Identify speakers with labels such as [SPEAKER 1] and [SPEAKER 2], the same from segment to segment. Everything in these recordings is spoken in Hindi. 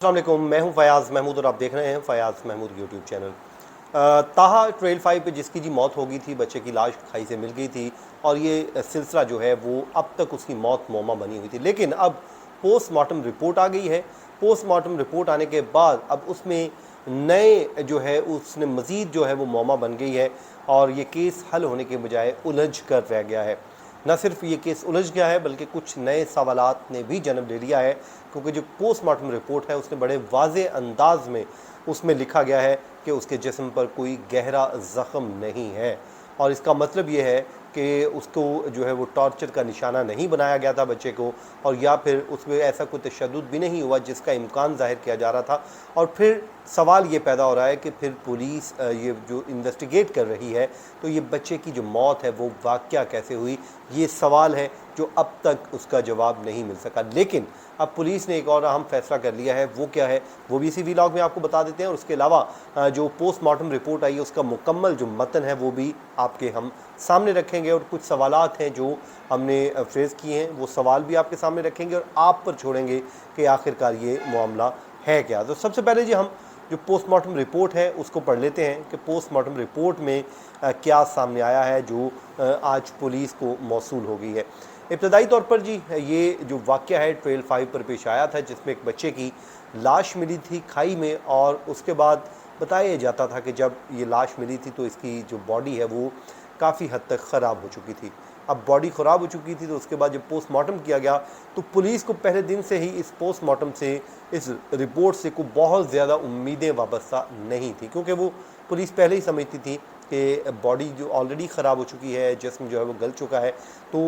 [SPEAKER 1] अस्सलाम वालेकुम, मैं हूं फयाज़ महमूद और आप देख रहे हैं फयाज़ महमूद यूट्यूब चैनल। ताहा ट्रेल 5 पे जिसकी जी मौत हो गई थी, बच्चे की लाश खाई से मिल गई थी और ये सिलसिला जो है वो अब तक उसकी मौत मौमा बनी हुई थी। लेकिन अब पोस्टमार्टम रिपोर्ट आ गई है। पोस्टमार्टम रिपोर्ट आने के बाद अब उसमें नए जो है उसने मज़ीद जो है वो मौमा बन गई है और ये केस हल होने के बजाय उलझ कर रह गया है। न सिर्फ ये केस उलझ गया है बल्कि कुछ नए सवालात ने भी जन्म ले लिया है, क्योंकि जो पोस्टमार्टम रिपोर्ट है उसने बड़े वाज़े अंदाज में उसमें लिखा गया है कि उसके जिस्म पर कोई गहरा ज़ख़म नहीं है। और इसका मतलब ये है कि उसको जो है वो टॉर्चर का निशाना नहीं बनाया गया था बच्चे को, और या फिर उसमें ऐसा कोई तशद्दुद भी नहीं हुआ जिसका इम्कान ज़ाहिर किया जा रहा था। और फिर सवाल ये पैदा हो रहा है कि फिर पुलिस ये जो इन्वेस्टिगेट कर रही है, तो ये बच्चे की जो मौत है वो वाक़या कैसे हुई, ये सवाल है जो अब तक उसका जवाब नहीं मिल सका। लेकिन अब पुलिस ने एक और अहम फैसला कर लिया है। वो क्या है वो भी इसी व्लॉग में आपको बता देते हैं। और उसके अलावा जो पोस्टमार्टम रिपोर्ट आई है उसका मुकम्मल जो मतन है वो भी आपके हम सामने रखेंगे, और कुछ सवालात हैं जो हमने फ्रेज़ किए हैं वो सवाल भी आपके सामने रखेंगे और आप पर छोड़ेंगे कि आखिरकार ये मामला है क्या। तो सबसे पहले जी हम जो पोस्टमार्टम रिपोर्ट है उसको पढ़ लेते हैं कि पोस्टमार्टम रिपोर्ट में क्या सामने आया है जो आज पुलिस को मौसूल हो गई है। इब्तदाई तौर पर जी ये जो वाक़या है ट्रेल 5 पर पेश आया था, जिसमें एक बच्चे की लाश मिली थी खाई में, और उसके बाद बताया जाता था कि जब ये लाश मिली थी तो इसकी जो बॉडी है वो काफ़ी हद तक ख़राब हो चुकी थी। अब बॉडी ख़राब हो चुकी थी तो उसके बाद जब पोस्टमार्टम किया गया तो पुलिस को पहले दिन से ही इस पोस्टमार्टम से, इस रिपोर्ट से कोई बहुत ज़्यादा उम्मीदें वाबस्ता नहीं थी, क्योंकि वो पुलिस पहले ही समझती थी कि बॉडी जो ऑलरेडी ख़राब हो चुकी है, जिस्म जो है वो गल चुका है, तो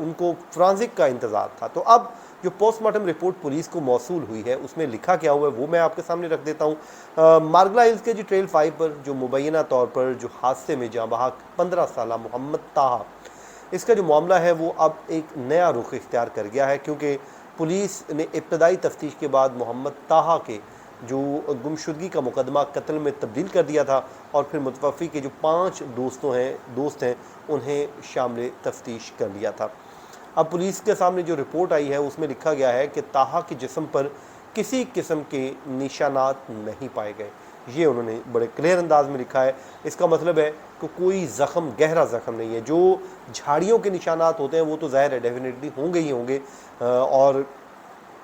[SPEAKER 1] उनको फ्रांसिक का इंतज़ार था। तो अब जो पोस्टमार्टम रिपोर्ट पुलिस को मौसूल हुई है उसमें लिखा क्या हुआ है वो मैं आपके सामने रख देता हूँ। मार्गला हिल्स के जो ट्रेल 5 पर जो मुबैना तौर पर जो हादसे में जहाँ बहक 15 साला मोहम्मद ताहा, इसका जो मामला है वो अब एक नया रुख इख्तियार कर गया है, क्योंकि पुलिस ने इब्तदाई तफ्तीश के बाद मोहम्मद ताहा के जो गुमशुदगी का मुकदमा कत्ल में तब्दील कर दिया था, और फिर मुतवफ़ी के जो 5 दोस्त हैं उन्हें शामिल तफ्तीश कर लिया था। अब पुलिस के सामने जो रिपोर्ट आई है उसमें लिखा गया है कि ताहा के जिस्म पर किसी किस्म के निशानात नहीं पाए गए। ये उन्होंने बड़े क्लियर अंदाज में लिखा है। इसका मतलब है कि कोई ज़ख़म, गहरा ज़ख़म नहीं है। जो झाड़ियों के निशानात होते हैं वो तो ज़ाहिर है डेफिनेटली होंगे ही होंगे, और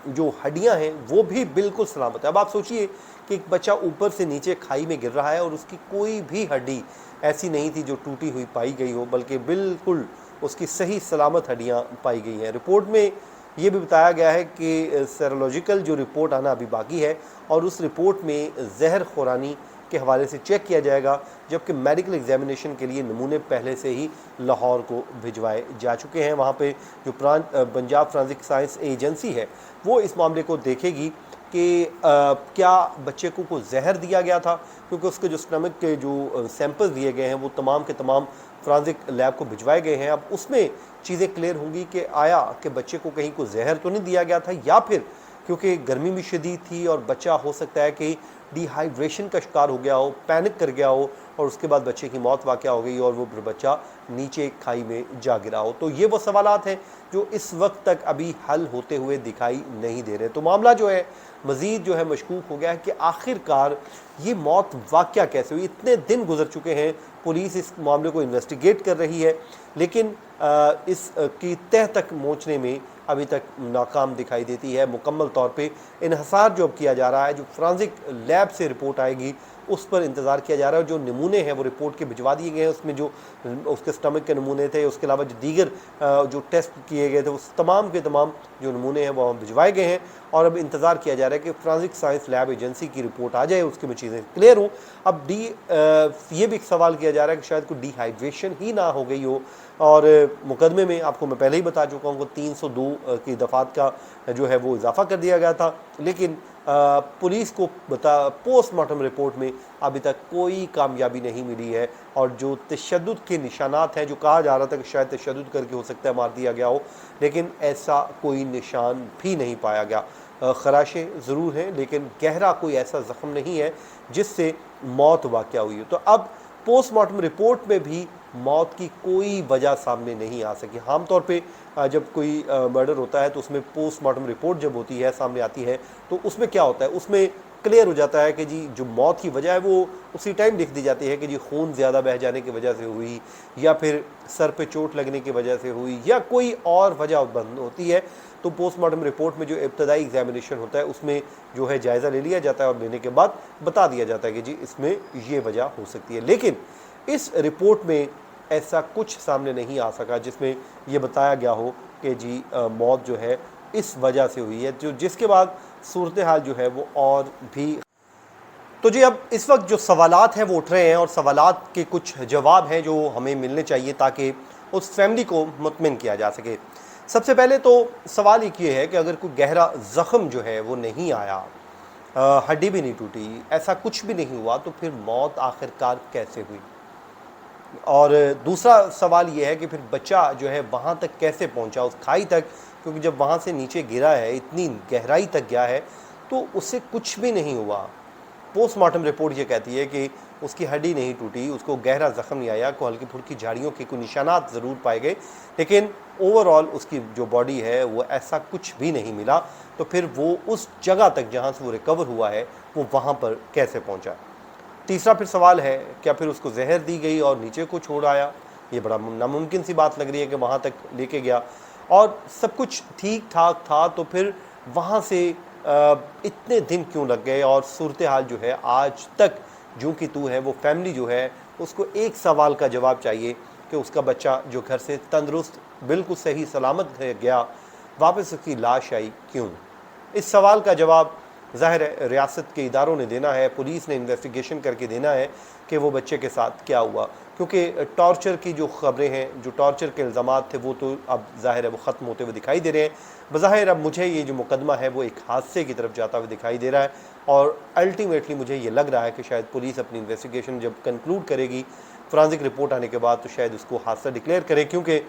[SPEAKER 1] जो हड्डियां हैं वो भी बिल्कुल सलामत है। अब आप सोचिए कि एक बच्चा ऊपर से नीचे खाई में गिर रहा है और उसकी कोई भी हड्डी ऐसी नहीं थी जो टूटी हुई पाई गई हो, बल्कि बिल्कुल उसकी सही सलामत हड्डियां पाई गई हैं। रिपोर्ट में ये भी बताया गया है कि सेरोलॉजिकल जो रिपोर्ट आना अभी बाकी है, और उस रिपोर्ट में जहर खुरानी के हवाले से चेक किया जाएगा, जबकि मेडिकल एग्जामिनेशन के लिए नमूने पहले से ही लाहौर को भिजवाए जा चुके हैं। वहाँ पे जो पंजाब फ्रांसिक साइंस एजेंसी है वो इस मामले को देखेगी कि क्या बच्चे को जहर दिया गया था, क्योंकि उसके जो स्टमक के जो सैंपल्स दिए गए हैं वो तमाम के तमाम फ्रांसिक लैब को भिजवाए गए हैं। अब उसमें चीज़ें क्लियर होंगी कि आया कि बच्चे को कहीं को जहर तो नहीं दिया गया था, या फिर क्योंकि गर्मी भी शदीद थी और बच्चा हो सकता है कि डिहाइड्रेशन का शिकार हो गया हो, पैनिक कर गया हो, और उसके बाद बच्चे की मौत वाक़या हो गई और वो बच्चा नीचे खाई में जा गिरा हो। तो ये वो सवालात हैं जो इस वक्त तक अभी हल होते हुए दिखाई नहीं दे रहे। तो मामला जो है मज़ीद जो है मशकूक हो गया है कि आखिरकार ये मौत वाक़या कैसे हुई। इतने दिन गुजर चुके हैं, पुलिस इस मामले को इन्वेस्टिगेट कर रही है, लेकिन इस की तह तक पहुँचने में अभी तक नाकाम दिखाई देती है। मुकम्मल तौर पे इन्हसार जो अब किया जा रहा है, जो फ्रांसिक लैब से रिपोर्ट आएगी उस पर इंतज़ार किया जा रहा है। जो नमूने हैं वो रिपोर्ट के भिजवा दिए गए हैं, उसमें जो उसके स्टमक के नमूने थे, उसके अलावा जो दीगर जो टेस्ट किए गए थे उस तमाम के तमाम जो नमूने हैं वो भिजवाए गए हैं, और अब इंतज़ार किया जा रहा है कि फ्रांसिक साइंस लैब एजेंसी की रिपोर्ट आ जाए, उसके में चीज़ें क्लियर हों। अब ये भी एक सवाल किया जा रहा है कि शायद कोई डिहाइड्रेशन ही ना हो गई हो, और मुकदमे में आपको मैं पहले ही बता चुका हूँ कि 302 की दफ़ात का जो है वो इजाफ़ा कर दिया गया था, लेकिन पुलिस को पोस्टमार्टम रिपोर्ट में अभी तक कोई कामयाबी नहीं मिली है। और जो तशद्दुद के निशानात हैं, जो कहा जा रहा था कि शायद तशद्दुद करके हो सकता है मार दिया गया हो, लेकिन ऐसा कोई निशान भी नहीं पाया गया। खराशें ज़रूर हैं, लेकिन गहरा कोई ऐसा ज़ख्म नहीं है जिससे मौत वाक़या हुई हो। तो अब पोस्टमार्टम रिपोर्ट में भी मौत की कोई वजह सामने नहीं आ सकी। आमतौर पे जब कोई मर्डर होता है तो उसमें पोस्टमार्टम रिपोर्ट जब होती है, सामने आती है, तो उसमें क्या होता है, उसमें क्लियर हो जाता है कि जी जो मौत की वजह है वो उसी टाइम लिख दी जाती है कि जी खून ज़्यादा बह जाने की वजह से हुई, या फिर सर पे चोट लगने की वजह से हुई, या कोई और वजह बंद होती है। तो पोस्टमार्टम रिपोर्ट में जो इब्तदाई एग्जामिनेशन होता है उसमें जो है जायज़ा ले लिया जाता है, और लेने के बाद बता दिया जाता है कि जी इसमें ये वजह हो सकती है। लेकिन इस रिपोर्ट में ऐसा कुछ सामने नहीं आ सका जिसमें ये बताया गया हो कि जी मौत जो है इस वजह से हुई है, जो जिसके बाद सूरत हाल जो है वो और भी। तो जी अब इस वक्त जो सवालात हैं वो उठ रहे हैं, और सवालात के कुछ जवाब हैं जो हमें मिलने चाहिए ताकि उस फैमिली को मुतमिन किया जा सके। सबसे पहले तो सवाल एक ये है कि अगर कोई गहरा ज़ख़म जो है वो नहीं आया, हड्डी भी नहीं टूटी, ऐसा कुछ भी नहीं हुआ, तो फिर मौत आखिरकार कैसे हुई? और दूसरा सवाल ये है कि फिर बच्चा जो है वहाँ तक कैसे पहुँचा, उस खाई तक, क्योंकि जब वहाँ से नीचे गिरा है, इतनी गहराई तक गया है, तो उससे कुछ भी नहीं हुआ। पोस्टमार्टम रिपोर्ट ये कहती है कि उसकी हड्डी नहीं टूटी, उसको गहरा ज़ख़म नहीं आया, कोई हल्की फुल्की झाड़ियों के कोई निशानात ज़रूर पाए गए, लेकिन ओवरऑल उसकी जो बॉडी है वो ऐसा कुछ भी नहीं मिला। तो फिर वो उस जगह तक जहाँ से वो रिकवर हुआ है वो वहाँ पर कैसे पहुँचा? तीसरा फिर सवाल है, क्या फिर उसको जहर दी गई और नीचे को छोड़ आया? ये बड़ा नामुमकिन सी बात लग रही है कि वहाँ तक लेके गया और सब कुछ ठीक ठाक था, तो फिर वहाँ से इतने दिन क्यों लग गए? और सूरत हाल जो है आज तक जूं की तू है, वो फैमिली जो है उसको एक सवाल का जवाब चाहिए कि उसका बच्चा जो घर से तंदुरुस्त बिल्कुल सही सलामत गया, वापस उसकी लाश आई क्यों? इस सवाल का जवाब ज़ाहिर है रियासत के इदारों ने देना है, पुलिस ने इन्वेस्टिगेशन करके देना है कि वो बच्चे के साथ क्या हुआ, क्योंकि टॉर्चर की जो ख़बरें हैं, जो टॉर्चर के इल्ज़ामात थे, वो तो अब ज़ाहिर है वो ख़त्म होते हुए दिखाई दे रहे हैं। बज़ाहिर अब मुझे ये जो मुकदमा है वो एक हादसे की तरफ जाता हुआ दिखाई दे रहा है, और अल्टीमेटली मुझे ये लग रहा है कि शायद पुलिस अपनी इन्वेस्टिगेशन जब कंक्लूड करेगी, फोरेंसिक रिपोर्ट आने के बाद, तो शायद उसको हादसा डिक्लेयर करे, क्योंकि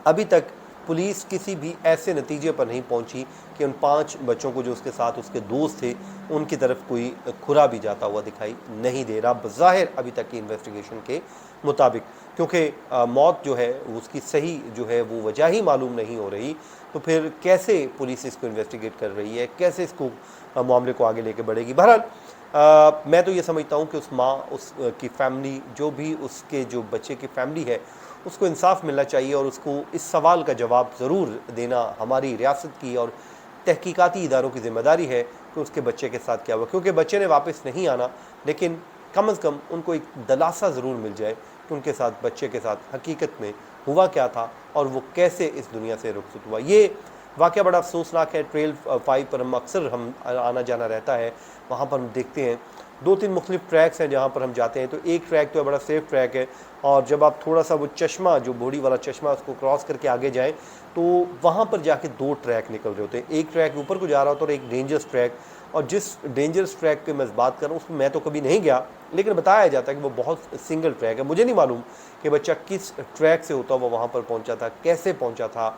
[SPEAKER 1] अभी तक पुलिस किसी भी ऐसे नतीजे पर नहीं पहुंची कि उन 5 बच्चों को जो उसके साथ उसके दोस्त थे उनकी तरफ कोई खुरा भी जाता हुआ दिखाई नहीं दे रहा, बज़ाहिर अभी तक की इन्वेस्टिगेशन के मुताबिक, क्योंकि मौत जो है उसकी सही जो है वो वजह ही मालूम नहीं हो रही। तो फिर कैसे पुलिस इसको इन्वेस्टिगेट कर रही है, कैसे इसको मामले को आगे लेके बढ़ेगी? बहरहाल मैं तो ये समझता हूँ कि उस माँ, उस की फैमिली, जो भी उसके जो बच्चे की फैमिली है, उसको इंसाफ मिलना चाहिए, और उसको इस सवाल का जवाब ज़रूर देना हमारी रियासत की और तहकीकाती इदारों की ज़िम्मेदारी है कि उसके बच्चे के साथ क्या हुआ, क्योंकि बच्चे ने वापस नहीं आना, लेकिन कम अज़ कम उनको एक दलासा ज़रूर मिल जाए कि उनके साथ, बच्चे के साथ हकीकत में हुआ क्या था और वो कैसे इस दुनिया से रुखसत हुआ। ये वाक़या बड़ा अफसोसनाक है। ट्रेल 5 पर हम अक्सर आना जाना रहता है, वहाँ पर हम देखते हैं 2-3 मुख्तलिफ ट्रैक्स हैं जहाँ पर हम जाते हैं, तो एक ट्रैक तो बड़ा सेफ़ ट्रैक है, और जब आप थोड़ा सा वो चश्मा, जो बोड़ी वाला चश्मा, उसको क्रॉस करके आगे जाएं तो वहाँ पर जाके 2 ट्रैक निकल रहे होते हैं। एक ट्रैक ऊपर को जा रहा होता है और एक डेंजरस ट्रैक, और जिस डेंजरस ट्रैक की मैं बात कर रहा हूँ उसमें मैं तो कभी नहीं गया, लेकिन बताया जाता है कि वो बहुत सिंगल ट्रैक है। मुझे नहीं मालूम कि बच्चा किस ट्रैक से होता हुआ वहाँ पर पहुँचा था, कैसे पहुँचा था।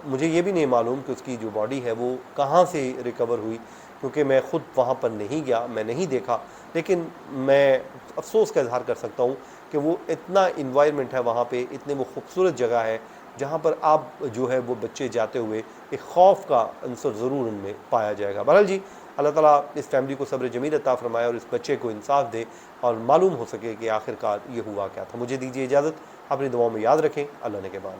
[SPEAKER 1] मुझे ये भी नहीं मालूम कि उसकी जो बॉडी है वो कहाँ से रिकवर हुई, क्योंकि मैं ख़ुद वहाँ पर नहीं गया, मैं नहीं देखा, लेकिन मैं अफसोस का इजहार कर सकता हूँ कि वो इतना इन्वायरमेंट है वहाँ पे, इतने वो खूबसूरत जगह है जहाँ पर आप जो है वो बच्चे जाते हुए एक खौफ का अंसर ज़रूर उनमें पाया जाएगा। बहरहाल जी, अल्लाह ताला इस फैमिली को सब्र जमील अता फरमाए और इस बच्चे को इंसाफ दे और मालूम हो सके कि आखिरकार ये हुआ क्या था। मुझे दीजिए इजाज़त, अपनी दुआओं में याद रखें। अल्लाह ने के बाद।